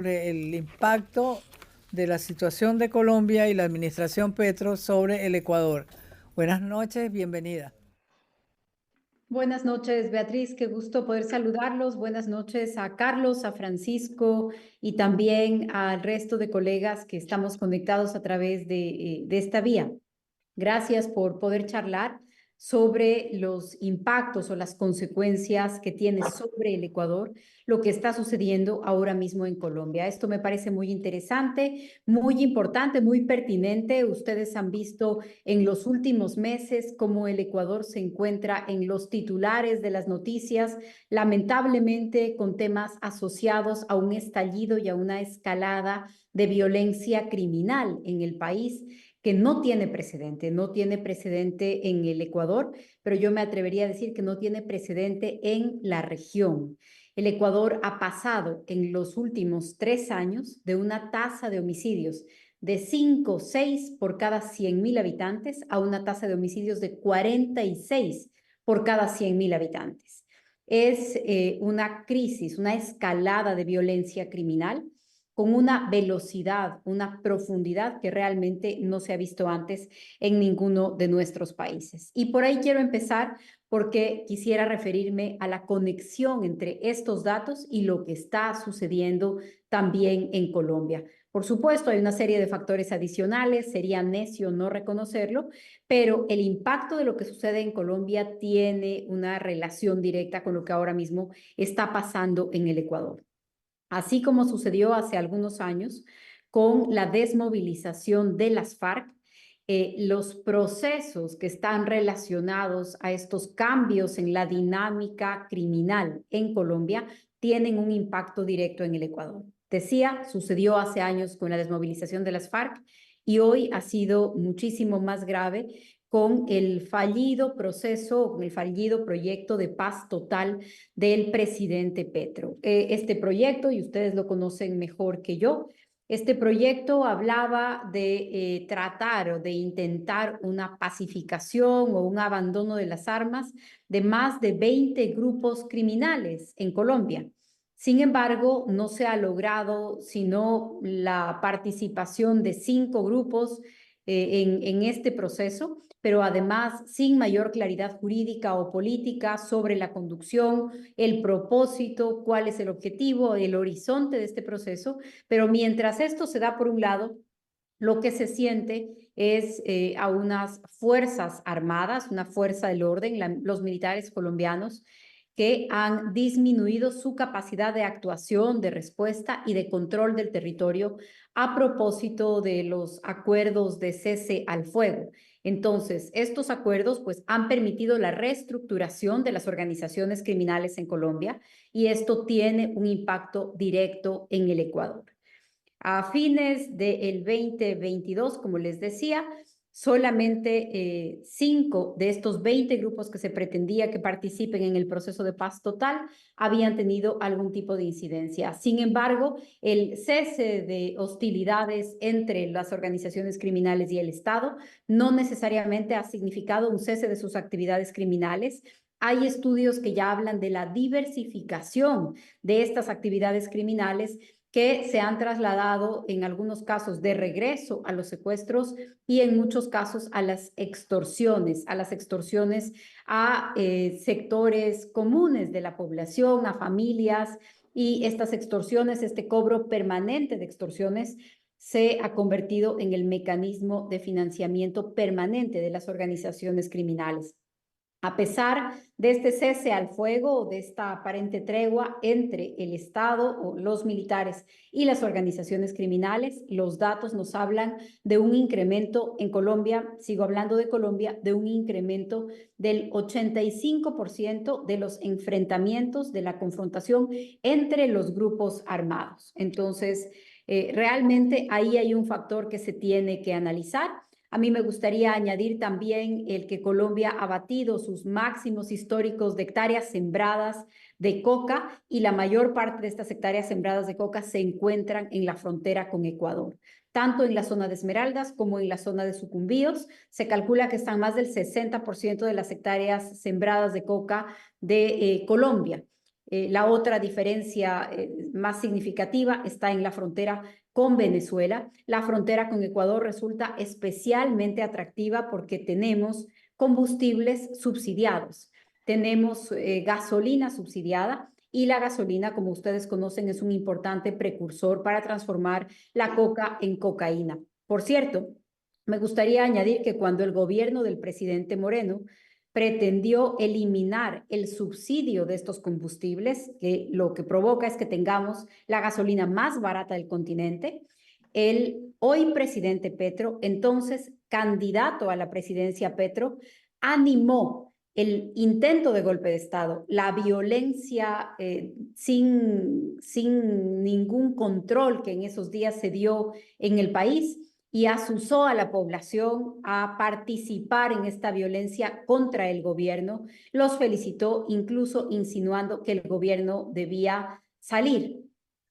sobre el impacto de la situación de Colombia y la administración Petro sobre el Ecuador. Buenas noches, bienvenida. Buenas noches, Beatriz. Qué gusto poder saludarlos. Buenas noches a Carlos, a Francisco y también al resto de colegas que estamos conectados a través de esta vía. Gracias por poder charlar sobre los impactos o las consecuencias que tiene sobre el Ecuador lo que está sucediendo ahora mismo en Colombia. Esto me parece muy interesante, muy importante, muy pertinente. Ustedes han visto en los últimos meses cómo el Ecuador se encuentra en los titulares de las noticias, lamentablemente con temas asociados a un estallido y a una escalada de violencia criminal en el país que no tiene precedente en el Ecuador, pero yo me atrevería a decir que no tiene precedente en la región. El Ecuador ha pasado en los últimos 3 años de una tasa de homicidios de 5, 6 por cada 100.000 habitantes a una tasa de homicidios de 46 por cada 100.000 habitantes. Es una crisis, una escalada de violencia criminal con una velocidad, una profundidad que realmente no se ha visto antes en ninguno de nuestros países. Y por ahí quiero empezar porque quisiera referirme a la conexión entre estos datos y lo que está sucediendo también en Colombia. Por supuesto, hay una serie de factores adicionales, sería necio no reconocerlo, pero el impacto de lo que sucede en Colombia tiene una relación directa con lo que ahora mismo está pasando en el Ecuador. Así como sucedió hace algunos años con la desmovilización de las FARC, los procesos que están relacionados a estos cambios en la dinámica criminal en Colombia tienen un impacto directo en el Ecuador. Decía, sucedió hace años con la desmovilización de las FARC y hoy ha sido muchísimo más grave con el fallido proceso, con el fallido proyecto de paz total del presidente Petro. Este proyecto, y ustedes lo conocen mejor que yo, este proyecto hablaba de tratar o de intentar una pacificación o un abandono de las armas de más de 20 grupos criminales en Colombia. Sin embargo, no se ha logrado sino la participación de 5 grupos en este proceso, pero además sin mayor claridad jurídica o política sobre la conducción, el propósito, cuál es el objetivo, el horizonte de este proceso. Pero mientras esto se da por un lado, lo que se siente es a unas fuerzas armadas, una fuerza del orden, los militares colombianos, que han disminuido su capacidad de actuación, de respuesta y de control del territorio a propósito de los acuerdos de cese al fuego. Entonces, estos acuerdos pues han permitido la reestructuración de las organizaciones criminales en Colombia y esto tiene un impacto directo en el Ecuador. A fines del 2022, como les decía, solamente 5 de estos 20 grupos que se pretendía que participen en el proceso de paz total habían tenido algún tipo de incidencia. Sin embargo, el cese de hostilidades entre las organizaciones criminales y el Estado no necesariamente ha significado un cese de sus actividades criminales. Hay estudios que ya hablan de la diversificación de estas actividades criminales que se han trasladado en algunos casos de regreso a los secuestros y en muchos casos a las extorsiones a sectores comunes de la población, a familias, y estas extorsiones, este cobro permanente de extorsiones se ha convertido en el mecanismo de financiamiento permanente de las organizaciones criminales. A pesar de este cese al fuego, de esta aparente tregua entre el Estado o los militares y las organizaciones criminales, los datos nos hablan de un incremento en Colombia, sigo hablando de Colombia, de un incremento del 85% de los enfrentamientos, de la confrontación entre los grupos armados. Entonces, realmente ahí hay un factor que se tiene que analizar. A mí me gustaría añadir también el que Colombia ha batido sus máximos históricos de hectáreas sembradas de coca y la mayor parte de estas hectáreas sembradas de coca se encuentran en la frontera con Ecuador. Tanto en la zona de Esmeraldas como en la zona de Sucumbíos, se calcula que están más del 60% de las hectáreas sembradas de coca de Colombia. La otra diferencia más significativa está en la frontera con Venezuela. La frontera con Ecuador resulta especialmente atractiva porque tenemos combustibles subsidiados. Tenemos gasolina subsidiada y la gasolina, como ustedes conocen, es un importante precursor para transformar la coca en cocaína. Por cierto, me gustaría añadir que cuando el gobierno del presidente Moreno pretendió eliminar el subsidio de estos combustibles, que lo que provoca es que tengamos la gasolina más barata del continente, el hoy presidente Petro, entonces candidato a la presidencia Petro, animó el intento de golpe de Estado, la violencia sin ningún control que en esos días se dio en el país y asusó a la población a participar en esta violencia contra el gobierno. Los felicitó, incluso insinuando que el gobierno debía salir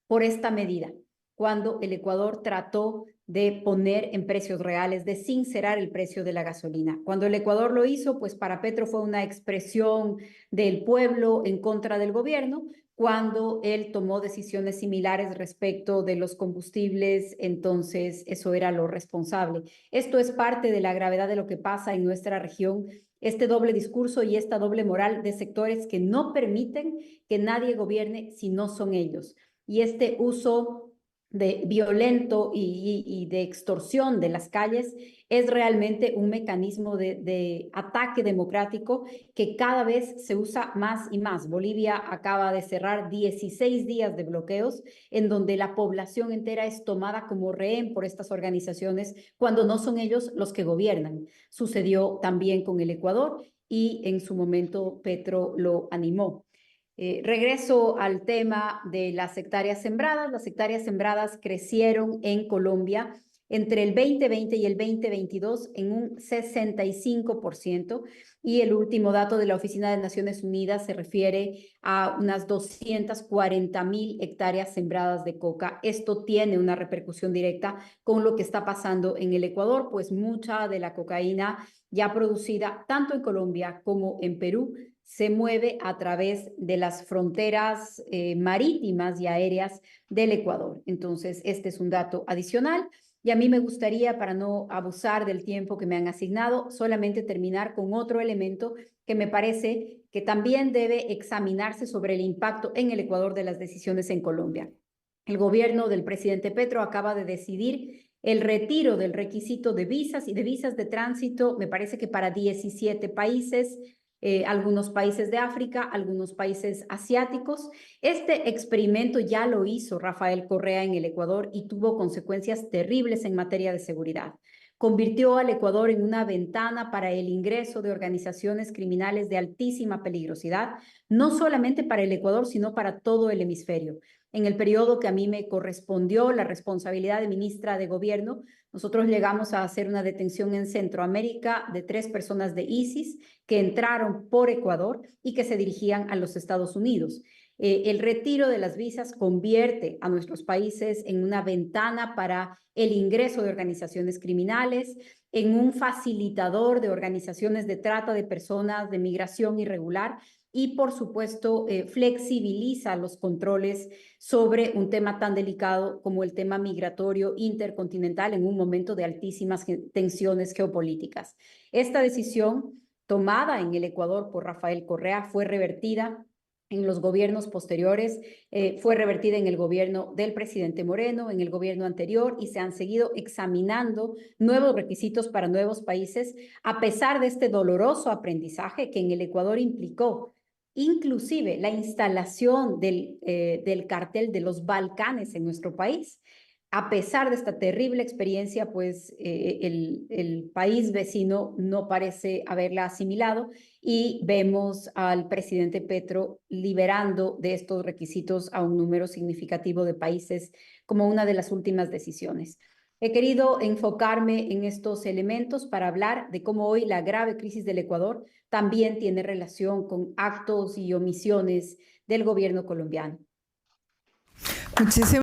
por esta medida, cuando el Ecuador trató de poner en precios reales, de sincerar el precio de la gasolina. Cuando el Ecuador lo hizo, pues para Petro fue una expresión del pueblo en contra del gobierno. Cuando él tomó decisiones similares respecto de los combustibles, entonces eso era lo responsable. Esto es parte de la gravedad de lo que pasa en nuestra región, este doble discurso y esta doble moral de sectores que no permiten que nadie gobierne si no son ellos. Y este uso de violento y de extorsión de las calles es realmente un mecanismo de ataque democrático que cada vez se usa más y más. Bolivia acaba de cerrar 16 días de bloqueos en donde la población entera es tomada como rehén por estas organizaciones cuando no son ellos los que gobiernan. Sucedió también con el Ecuador y en su momento Petro lo animó. Regreso al tema de las hectáreas sembradas. Las hectáreas sembradas crecieron en Colombia entre el 2020 y el 2022 en un 65%, y el último dato de la Oficina de Naciones Unidas se refiere a unas 240,000 hectáreas sembradas de coca. Esto tiene una repercusión directa con lo que está pasando en el Ecuador, pues mucha de la cocaína ya producida tanto en Colombia como en Perú se mueve a través de las fronteras marítimas y aéreas del Ecuador. Entonces, este es un dato adicional. Y a mí me gustaría, para no abusar del tiempo que me han asignado, solamente terminar con otro elemento que me parece que también debe examinarse sobre el impacto en el Ecuador de las decisiones en Colombia. El gobierno del presidente Petro acaba de decidir el retiro del requisito de visas y de visas de tránsito, me parece que para 17 países, algunos países de África, algunos países asiáticos. Este experimento ya lo hizo Rafael Correa en el Ecuador y tuvo consecuencias terribles en materia de seguridad. Convirtió al Ecuador en una ventana para el ingreso de organizaciones criminales de altísima peligrosidad, no solamente para el Ecuador, sino para todo el hemisferio. En el periodo que a mí me correspondió la responsabilidad de ministra de Gobierno, nosotros llegamos a hacer una detención en Centroamérica de 3 personas de ISIS que entraron por Ecuador y que se dirigían a los Estados Unidos. El retiro de las visas convierte a nuestros países en una ventana para el ingreso de organizaciones criminales, en un facilitador de organizaciones de trata de personas, de migración irregular, y por supuesto flexibiliza los controles sobre un tema tan delicado como el tema migratorio intercontinental en un momento de altísimas tensiones geopolíticas. Esta decisión tomada en el Ecuador por Rafael Correa fue revertida en los gobiernos posteriores, fue revertida en el gobierno del presidente Moreno, en el gobierno anterior, y se han seguido examinando nuevos requisitos para nuevos países, a pesar de este doloroso aprendizaje que en el Ecuador implicó inclusive la instalación del cartel de los Balcanes en nuestro país. A pesar de esta terrible experiencia, pues el país vecino no parece haberla asimilado y vemos al presidente Petro liberando de estos requisitos a un número significativo de países como una de las últimas decisiones. He querido enfocarme en estos elementos para hablar de cómo hoy la grave crisis del Ecuador también tiene relación con actos y omisiones del gobierno colombiano. Muchísimas